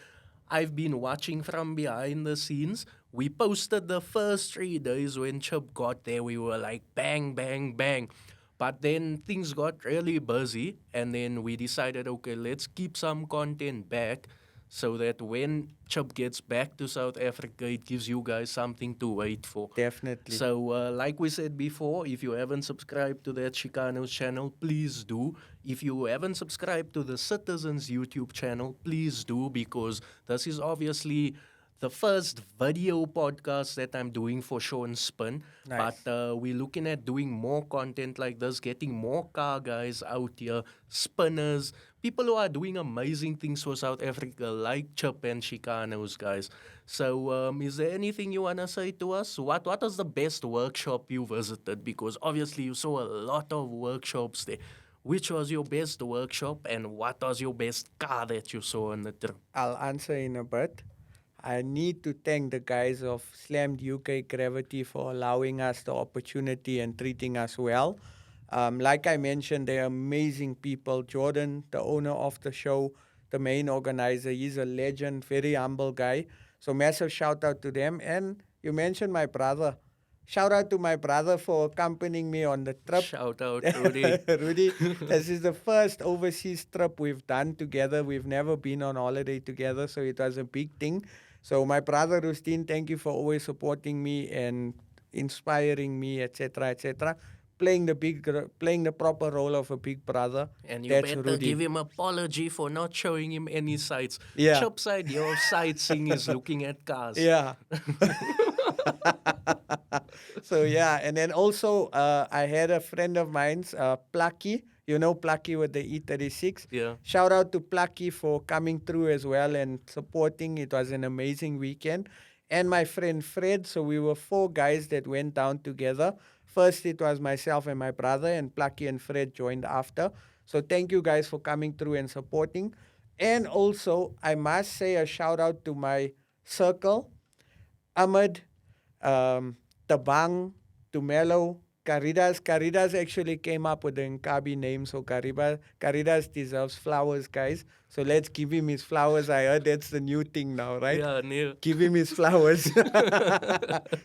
I've been watching from behind the scenes. We posted the first 3 days when Chip got there. We were like bang, bang, bang. But then things got really busy, and then we decided, okay, let's keep some content back. so that when Chip gets back to South Africa, it gives you guys something to wait for. Definitely. So, like we said before, if you haven't subscribed to that Chicanos channel, please do. If you haven't subscribed to the Citizens YouTube channel, please do, because this is obviously the first video podcast that I'm doing for Sean Spin. Nice. But we're looking at doing more content like this, getting more car guys out here, spinners, people who are doing amazing things for South Africa, like Chip and Chicanos, guys. So, is there anything you want to say to us? What was the best workshop you visited? Because obviously you saw a lot of workshops there. Which was your best workshop, and what was your best car that you saw on the trip? I'll answer in a bit. I need to thank the guys of Slammed UK Gravity for allowing us the opportunity and treating us well. Like I mentioned, they're amazing people. Jordan, the owner of the show, the main organizer, he's a legend, very humble guy. So massive shout out to them. And you mentioned my brother. Shout out to my brother for accompanying me on the trip. Shout out, Rudy. Rudy, this is the first overseas trip we've done together. We've never been on holiday together, so it was a big thing. So my brother Rustin, thank you for always supporting me and inspiring me, etc., etc. Playing the proper role of a big brother. And you That's better Rudy. give him apology for not showing him any sights. Yeah. Chip side, your sightseeing is looking at cars. Yeah. So yeah, and then also I had a friend of mine's, Plucky. You know Plucky with the E36. Yeah. Shout out to Plucky for coming through as well and supporting. It was an amazing weekend. And my friend Fred. So we were 4 guys that went down together. First it was myself and my brother, and Plucky and Fred joined after. So thank you guys for coming through and supporting. And also I must say a shout out to my circle, Ahmed, Tabang, Tumelo, Caridas. Caridas actually came up with the Nkabi name, so Caridas deserves flowers, guys. So let's give him his flowers. I heard that's the new thing now, right? Yeah, Neil. Give him his flowers.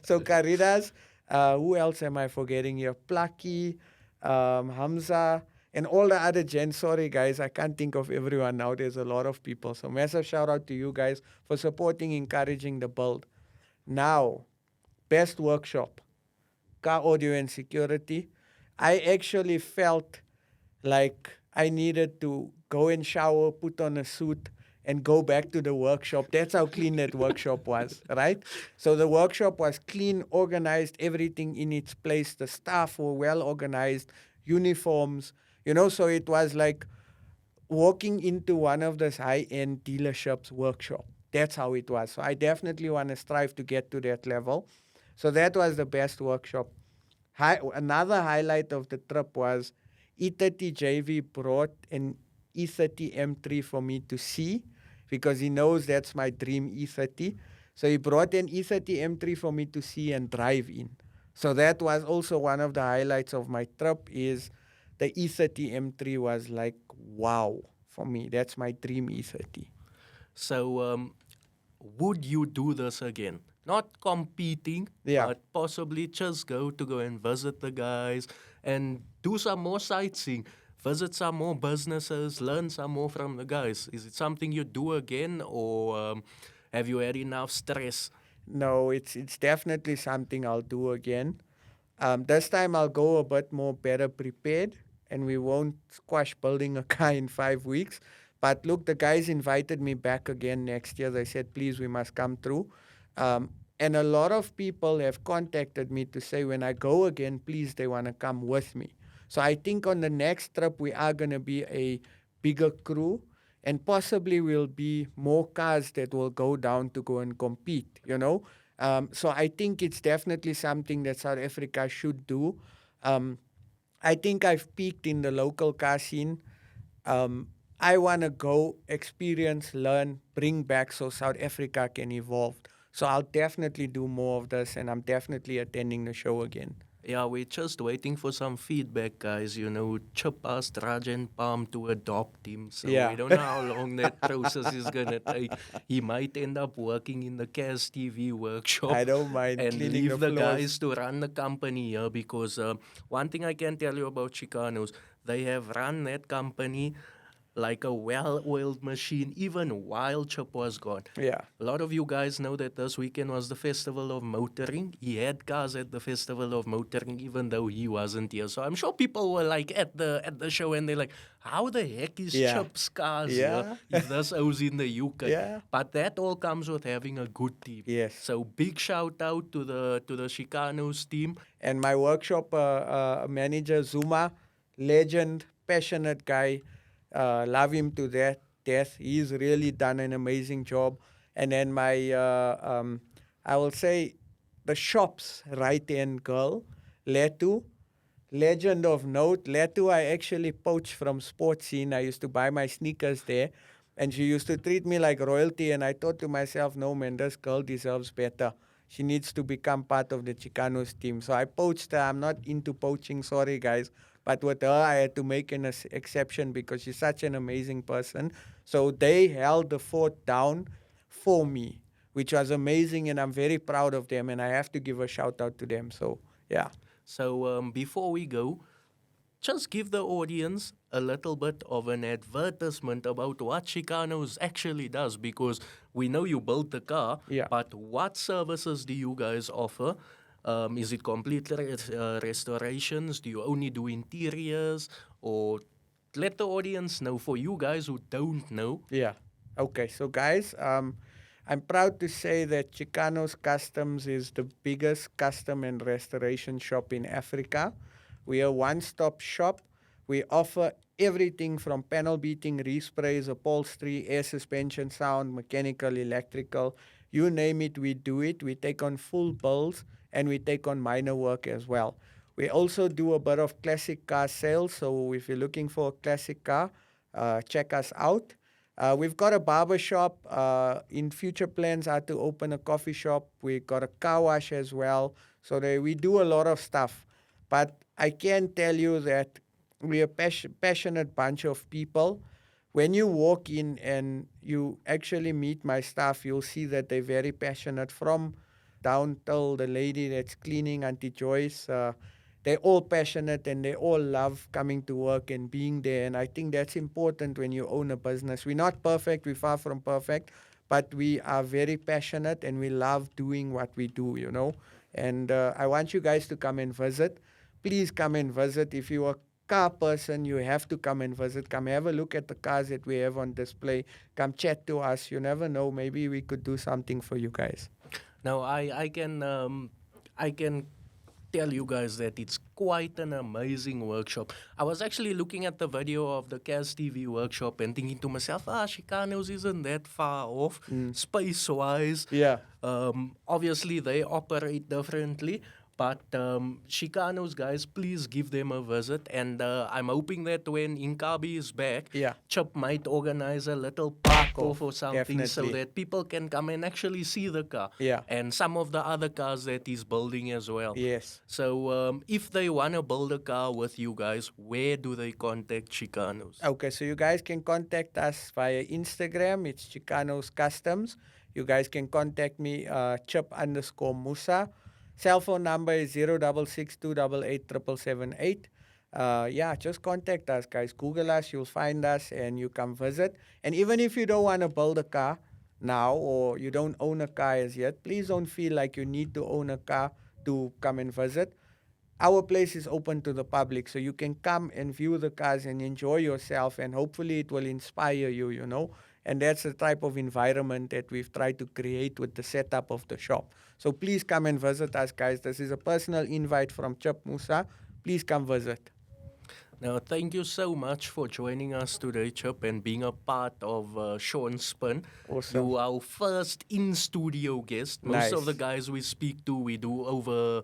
So Caridas, who else am I forgetting here? Plucky, Hamza, and all the other gents. Sorry, guys, I can't think of everyone now. There's a lot of people. So massive shout out to you guys for supporting, encouraging the build. Now, best workshop, car audio and security. I actually felt like I needed to go and shower, put on a suit, and go back to the workshop. That's how clean that workshop was, right? So the workshop was clean, organized, everything in its place. The staff were well organized, uniforms, so it was like walking into one of those high-end dealerships workshop. That's how it was. So I definitely want to strive to get to that level. So that was the best workshop. Another highlight of the trip was E30 JV brought an E30 M3 for me to see, because he knows that's my dream E30. So he brought an E30 M3 for me to see and drive in. So that was also one of the highlights of my trip. Is the E30 M3 was like, wow, for me. That's my dream E30. So, would you do this again? Not competing, Yeah. but possibly just go and visit the guys and do some more sightseeing, visit some more businesses, learn some more from the guys. Is it something you do again, or have you had enough stress? No, it's definitely something I'll do again. This time I'll go a bit more better prepared, and we won't squash building a car in 5 weeks. But look, the guys invited me back again next year. They said, please, we must come through. And a lot of people have contacted me to say, when I go again, please, they want to come with me. So I think on the next trip, we are going to be a bigger crew, and possibly will be more cars that will go down to go and compete, So I think it's definitely something that South Africa should do. I think I've peaked in the local car scene. I want to go, experience, learn, bring back so South Africa can evolve. So I'll definitely do more of this, and I'm definitely attending the show again. Yeah, we're just waiting for some feedback, guys. Chip asked Rajan Palm to adopt him, so Yeah. we don't know how long that process is going to take. He might end up working in the CAS TV workshop. I don't mind and cleaning leave the the floors. guys to run the company here, because one thing I can tell you about Chicanos, they have run that company like a well-oiled machine, even while Chip was gone. Yeah. A lot of you guys know that this weekend was the Festival of Motoring. He had cars at the Festival of Motoring, even though he wasn't here. So I'm sure people were like at the show and they're like, "How the heck is Yeah. Chip's cars Yeah. here if this owes in the UK?" Yeah. But that all comes with having a good team. Yes. So big shout out to the Chicanos team. And my workshop manager, Zuma, legend, passionate guy. Love him to death. He's really done an amazing job. And then my, I will say, the shop's right-hand girl, Letu, legend of note. Letu, I actually poached from Sports Scene. I used to buy my sneakers there. And she used to treat me like royalty. And I thought to myself, no, man, this girl deserves better. She needs to become part of the Chicanos team. So I poached her. I'm not into poaching, sorry guys. But with her, I had to make an exception because she's such an amazing person. So they held the fort down for me, which was amazing. And I'm very proud of them. And I have to give a shout out to them. So, yeah. So before we go, just give the audience a little bit of an advertisement about what Chicanos actually does, because we know you built the car, Yeah. but what services do you guys offer? Is it complete restorations? Do you only do interiors? Or let the audience know, for you guys who don't know. Yeah. Okay. So, guys, I'm proud to say that Chicanos Customs is the biggest custom and restoration shop in Africa. We are a one-stop shop. We offer everything from panel beating, resprays, upholstery, air suspension, sound, mechanical, electrical. You name it, we do it. We take on full bills and we take on minor work as well. We also do a bit of classic car sales. So if you're looking for a classic car, check us out. We've got a barber shop. In future plans are to open a coffee shop. We've got a car wash as well. So we do a lot of stuff. But I can tell you that we're a passionate bunch of people. When you walk in and you actually meet my staff, you'll see that they're very passionate, from down till the lady that's cleaning, Auntie Joyce. They're all passionate and they all love coming to work and being there. And I think that's important when you own a business. We're not perfect. We're far from perfect. But we are very passionate and we love doing what we do, you know. And I want you guys to come and visit. Please come and visit. If you're a car person, you have to come and visit. Come have a look at the cars that we have on display. Come chat to us. You never know. Maybe we could do something for you guys. Now, I can tell you guys that it's quite an amazing workshop. I was actually looking at the video of the Cas TV workshop and thinking to myself, Chicanos isn't that far off space-wise. Yeah. Obviously, they operate differently. But Chicanos, guys, please give them a visit. And I'm hoping that when Nkabi is back, Yeah. Chip might organize a little park-off or something so definitely. that people can come and actually see the car. Yeah. And some of the other cars that he's building as well. Yes. So if they want to build a car with you guys, where do they contact Chicanos? Okay, so you guys can contact us via Instagram. It's Chicanos Customs. You guys can contact me, Chip_Moosa. Cell phone number is 066-288-7778. Yeah, just contact us, guys. Google us, you'll find us, and you come visit. And even if you don't want to build a car now, or you don't own a car as yet, please don't feel like you need to own a car to come and visit. Our place is open to the public, so you can come and view the cars and enjoy yourself, and hopefully it will inspire you, you know. And that's the type of environment that we've tried to create with the setup of the shop. So please come and visit us, guys. This is a personal invite from Chip Moosa. Please come visit. Now, thank you so much for joining us today, Chip, and being a part of Sean's Spin. Awesome. You are our first in-studio guest. Most of Nice. the guys we speak to, we do over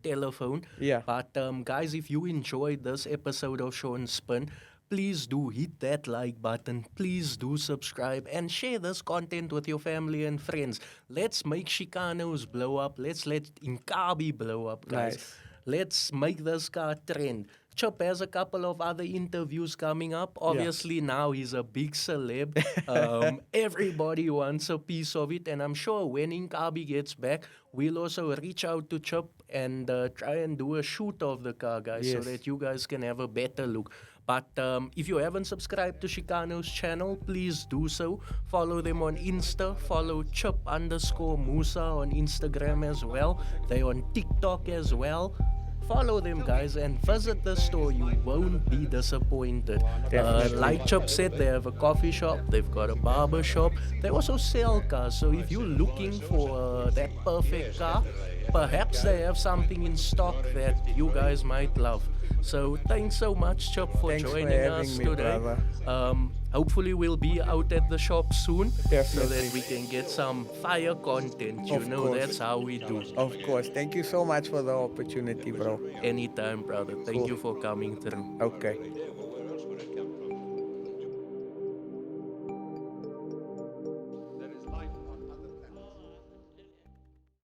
telephone. Yeah. But guys, if you enjoyed this episode of Sean's Spin, please do hit that like button. Please do subscribe and share this content with your family and friends. Let's make Chicanos blow up. Let's let Nkabi blow up, guys. Nice. Let's make this car trend. Chip has a couple of other interviews coming up. Obviously, now he's a big celeb. Everybody wants a piece of it. And I'm sure when Nkabi gets back, we'll also reach out to Chip and try and do a shoot of the car, guys, so Yes. that you guys can have a better look. But if you haven't subscribed to Chicano's channel, please do so. Follow them on Insta. Follow Chip_Moosa on Instagram as well. They're on TikTok as well. Follow them, guys, and visit the store. You won't be disappointed. Definitely. Like Chip said, they have a coffee shop. They've got a barber shop. They also sell cars. So if you're looking for that perfect car, perhaps they have something in stock that you guys might love. So thanks so much, Chip, for Thanks for joining having us me, today. brother. Hopefully we'll be out at the shop soon, so Definitely. that we can get some fire content. You Of know, course. that's how we do. Of course. Thank you so much for the opportunity, bro. Anytime, brother. Thank Cool. you for coming through. Okay.